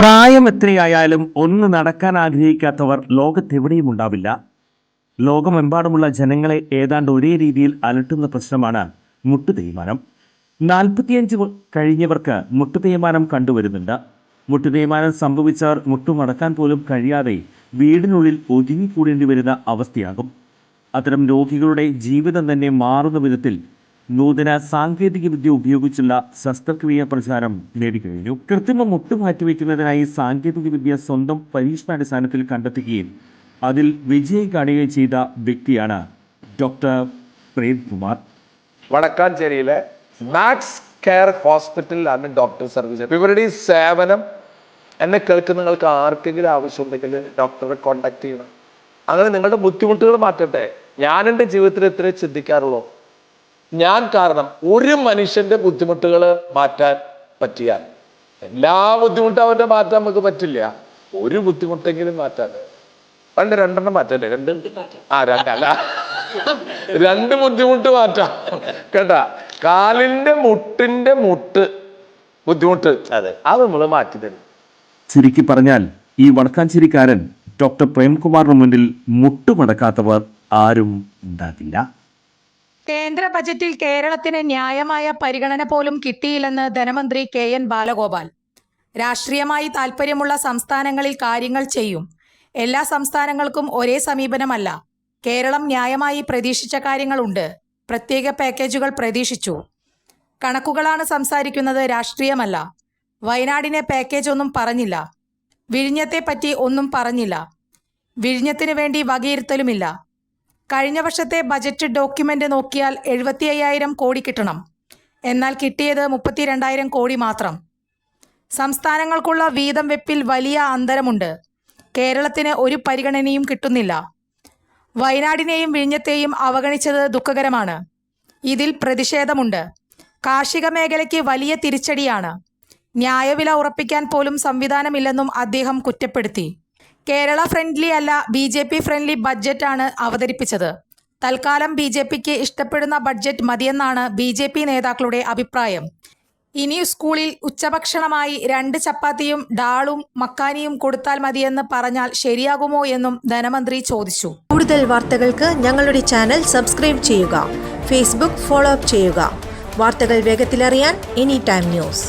പ്രായം എത്രയായാലും ഒന്ന് നടക്കാൻ ആഗ്രഹിക്കാത്തവർ ലോകത്തെവിടെയും ഉണ്ടാവില്ല. ലോകമെമ്പാടുമുള്ള ജനങ്ങളെ ഏതാണ്ട് ഒരേ രീതിയിൽ അലട്ടുന്ന പ്രശ്നമാണ് മുട്ടുതേയ്മാനം. 45 കഴിഞ്ഞവർക്ക് മുട്ടുതേയ്മാനം കണ്ടുവരുന്നുണ്ട്. മുട്ടുതേയ്മാനം സംഭവിച്ചവർ മുട്ടുമടക്കാൻ പോലും കഴിയാതെ വീടിനുള്ളിൽ ഒതുങ്ങിക്കൂടേണ്ടി വരുന്ന അവസ്ഥയാകും. അത്തരം രോഗികളുടെ ജീവിതം തന്നെ മാറുന്ന വിധത്തിൽ നൂതന സാങ്കേതിക വിദ്യ ഉപയോഗിച്ചുള്ള ശസ്ത്രക്രിയ പ്രചാരം നേടിക്കഴിഞ്ഞു. കൃത്രിമ മുട്ട് മാറ്റിവെക്കുന്നതിനായി സാങ്കേതിക വിദ്യ സ്വന്തം പരീക്ഷണാടിസ്ഥാനത്തിൽ കണ്ടെത്തുകയും അതിൽ വിജയം കാണുകയും ചെയ്ത വ്യക്തിയാണ് ഡോക്ടർ പ്രേംകുമാർ. വടക്കാഞ്ചേരിയിലെ മാക്സ് കെയർ ഹോസ്പിറ്റലിലാണ് ഡോക്ടർ സർവീസ്. ഇവരുടെ ഈ സേവനം എന്നെ കേൾക്കുന്ന നിങ്ങൾക്ക് ആർക്കെങ്കിലും ആവശ്യമുണ്ടെങ്കിൽ ഡോക്ടറെ കോൺടാക്ട് ചെയ്യണം. അങ്ങനെ നിങ്ങളുടെ ബുദ്ധിമുട്ടുകൾ മാറ്റട്ടെ. ഞാൻ എൻ്റെ ജീവിതത്തിൽ ഇത്രേ ചിന്തിക്കാറുള്ളൂ. ഞാൻ കാരണം ഒരു മനുഷ്യന്റെ ബുദ്ധിമുട്ടുകൾ മാറ്റാൻ പറ്റിയാൽ, എല്ലാ ബുദ്ധിമുട്ടും അവന്റെ മാറ്റാൻ നമുക്ക് പറ്റില്ല, ഒരു ബുദ്ധിമുട്ടെങ്കിലും മാറ്റാൻ പണ്ട് 2 മാറ്റല്ലേ? രണ്ട് ബുദ്ധിമുട്ട് മാറ്റാം കേട്ടാ. കാലിന്റെ മുട്ടിന്റെ ബുദ്ധിമുട്ട് അത് നമ്മൾ മാറ്റി തരും. ചുരുക്കി പറഞ്ഞാൽ ഈ വടക്കാഞ്ചേരിക്കാരൻ ഡോക്ടർ പ്രേംകുമാറിന് മുന്നിൽ മുട്ടുമടക്കാത്തവർ ആരും ഉണ്ടാകില്ല. കേന്ദ്ര ബജറ്റിൽ കേരളത്തിന് ന്യായമായ പരിഗണന പോലും കിട്ടിയില്ലെന്ന് ധനമന്ത്രി KN ബാലഗോപാൽ. രാഷ്ട്രീയമായി താൽപ്പര്യമുള്ള സംസ്ഥാനങ്ങളിൽ കാര്യങ്ങൾ ചെയ്യും. എല്ലാ സംസ്ഥാനങ്ങൾക്കും ഒരേ സമീപനമല്ല. കേരളം ന്യായമായി പ്രതീക്ഷിച്ച കാര്യങ്ങളുണ്ട്. പ്രത്യേക പാക്കേജുകൾ പ്രതീക്ഷിച്ചു. കണക്കുകളാണ് സംസാരിക്കുന്നത്, രാഷ്ട്രീയമല്ല. വയനാടിനെ പാക്കേജ് ഒന്നും പറഞ്ഞില്ല. വിഴിഞ്ഞത്തെ പറ്റി ഒന്നും പറഞ്ഞില്ല. വിഴിഞ്ഞത്തിന് വേണ്ടി വകയിരുത്തലുമില്ല. കഴിഞ്ഞ വർഷത്തെ ബജറ്റ് ഡോക്യുമെന്റ് നോക്കിയാൽ 75,000 കോടി കിട്ടണം. എന്നാൽ കിട്ടിയത് 32,000 കോടി മാത്രം. സംസ്ഥാനങ്ങൾക്കുള്ള വീതം വെപ്പിൽ വലിയ അന്തരമുണ്ട്. കേരളത്തിന് ഒരു പരിഗണനയും കിട്ടുന്നില്ല. വയനാടിനെയും വിഴിഞ്ഞത്തെയും അവഗണിച്ചത് ദുഃഖകരമാണ്. ഇതിൽ പ്രതിഷേധമുണ്ട്. കാർഷിക മേഖലയ്ക്ക് വലിയ തിരിച്ചടിയാണ്. ന്യായവില ഉറപ്പിക്കാൻ പോലും സംവിധാനമില്ലെന്നും അദ്ദേഹം കുറ്റപ്പെടുത്തി. കേരള ഫ്രണ്ട്ലി അല്ല, BJP ഫ്രണ്ട്ലി ബഡ്ജറ്റാണ് അവതരിപ്പിച്ചത്. തൽക്കാലം BJPക്ക് ഇഷ്ടപ്പെടുന്ന ബഡ്ജറ്റ് മതിയെന്നാണ് BJP നേതാക്കളുടെ അഭിപ്രായം. ഇനി സ്കൂളിൽ ഉച്ചഭക്ഷണമായി 2 ചപ്പാത്തിയും ഡാളും മക്കാനിയും കൊടുത്താൽ മതിയെന്ന് പറഞ്ഞാൽ ശരിയാകുമോ എന്നും ധനമന്ത്രി ചോദിച്ചു. കൂടുതൽ വാർത്തകൾക്ക് ഞങ്ങളുടെ ചാനൽ സബ്സ്ക്രൈബ് ചെയ്യുക. ഫേസ്ബുക്ക് ഫോളോ അപ്പ് ചെയ്യുക. വാർത്തകൾ വേഗത്തിലറിയാൻ Anytime News.